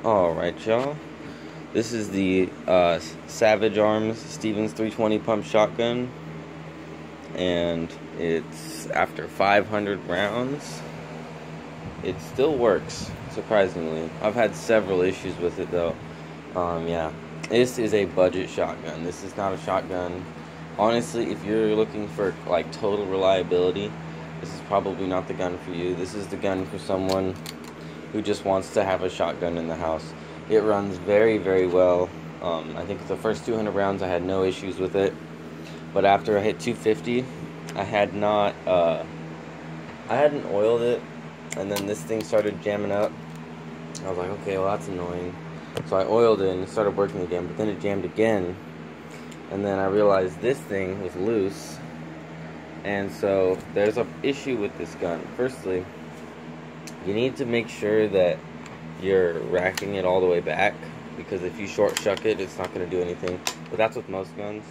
Alright, y'all. This is the Savage Arms Stevens 320 pump shotgun, and it's after 500 rounds. It still works, surprisingly. I've had several issues with it, though. Yeah. This is a budget shotgun. This is not a shotgun. Honestly, if you're looking for, like, total reliability, this is probably not the gun for you. This is the gun for someone who just wants to have a shotgun in the house. It runs very, very well. I think the first 200 rounds I had no issues with it, but after I hit 250, I hadn't oiled it, and then this thing started jamming up. I was like, okay, well, that's annoying. So I oiled it and it started working again, but then it jammed again, and then I realized this thing was loose. And so there's an issue with this gun. Firstly, you need to make sure that you're racking it all the way back, because if you short shuck it, it's not going to do anything. But that's with most guns.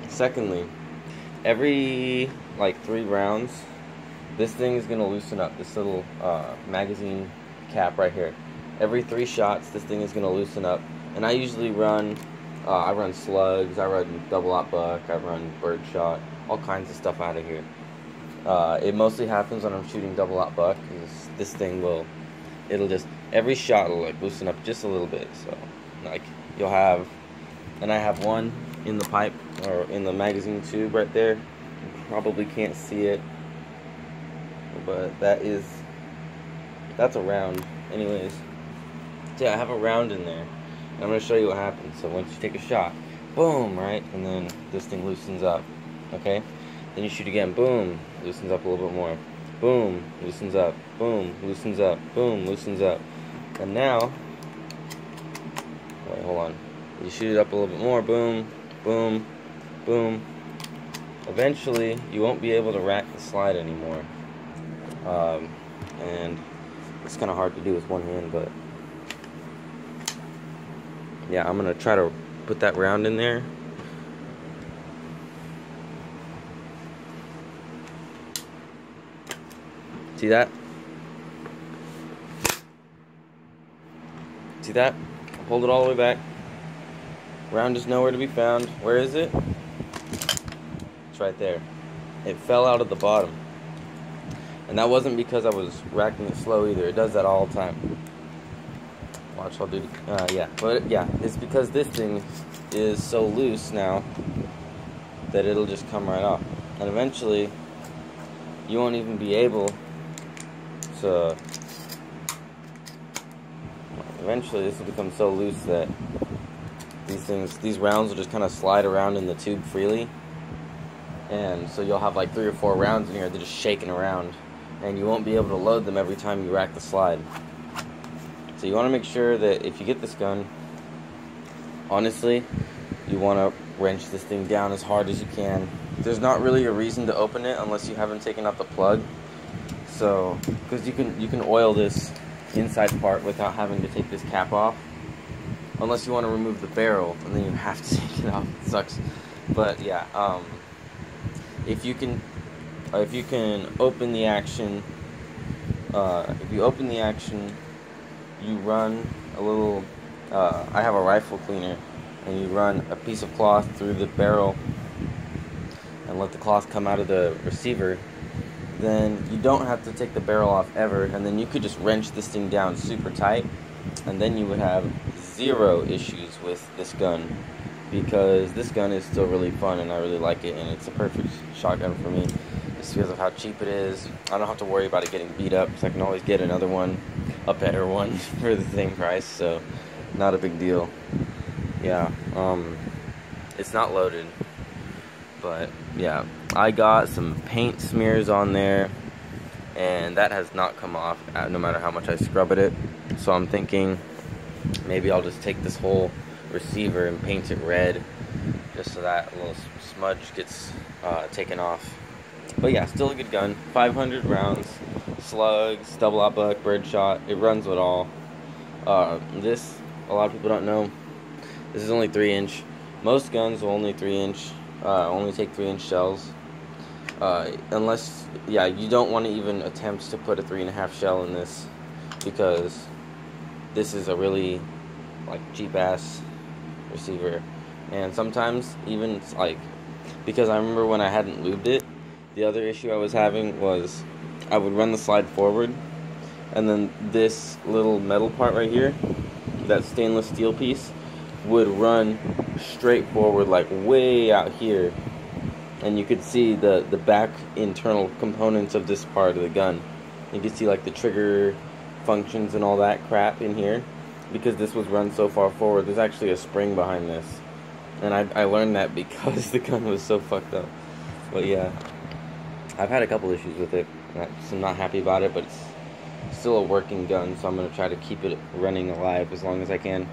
Secondly, every like 3 rounds, this thing is going to loosen up. This little magazine cap right here. Every 3 shots, this thing is going to loosen up. And I usually run, I run slugs, I run double-aught buck, I run birdshot, all kinds of stuff out of here. It mostly happens when I'm shooting double-aught buck, because this thing will, it'll just, every shot will like loosen up just a little bit. So like you'll have, and I have one in the pipe, or in the magazine tube right there. You probably can't see it, but that's a round. Anyways, so yeah, I have a round in there. I'm going to show you what happens. So once you take a shot, boom, right? And then this thing loosens up, okay? Then you shoot again, boom, loosens up a little bit more. Boom, loosens up, boom, loosens up, boom, loosens up. And now, wait, hold on. You shoot it up a little bit more, boom, boom, boom. Eventually, you won't be able to rack the slide anymore. And it's kind of hard to do with one hand, but yeah, I'm going to try to put that round in there. See that? See that? I pulled it all the way back. Round is nowhere to be found. Where is it? It's right there. It fell out of the bottom. And that wasn't because I was racking it slow either. It does that all the time. Watch, I'll do, yeah. But yeah, it's because this thing is so loose now that it'll just come right off. And eventually, you won't even be able to, eventually this will become so loose that these rounds will just kind of slide around in the tube freely. And so you'll have like 3 or 4 rounds in here, they're just shaking around, and you won't be able to load them every time you rack the slide. So you want to make sure that if you get this gun, honestly, you want to wrench this thing down as hard as you can. There's not really a reason to open it unless you haven't taken out the plug. So, because you can oil this inside part without having to take this cap off, unless you want to remove the barrel, and then you have to take it off. It sucks. But yeah, if you can open the action, if you open the action, you run a little, I have a rifle cleaner, and you run a piece of cloth through the barrel and let the cloth come out of the receiver, then you don't have to take the barrel off ever, and then you could just wrench this thing down super tight, and then you would have 0 issues with this gun, because this gun is still really fun and I really like it, and it's a perfect shotgun for me just because of how cheap it is. I don't have to worry about it getting beat up, because I can always get another one, a better one, for the same price, so not a big deal. Yeah, it's not loaded, but yeah, I got some paint smears on there, and that has not come off no matter how much I scrub at it. So I'm thinking maybe I'll just take this whole receiver and paint it red, just so that little smudge gets taken off. But yeah, still a good gun. 500 rounds, slugs, double-aught buck, birdshot. It runs with all. This, a lot of people don't know, this is only 3-inch. Most guns will only 3-inch, only take 3-inch shells. Unless, yeah, you don't want to even attempt to put a 3.5 shell in this, because this is a really like cheap ass receiver. And sometimes even like, because I remember when I hadn't lubed it, the other issue I was having was I would run the slide forward, and then this little metal part right here, that stainless steel piece, would run straight forward, like way out here, and you could see the back internal components of this part of the gun. You could see like the trigger functions and all that crap in here, because this was run so far forward. There's actually a spring behind this, and I learned that because the gun was so fucked up. But yeah, I've had a couple issues with it, so I'm not happy about it, but it's still a working gun, so I'm going to try to keep it running alive as long as I can.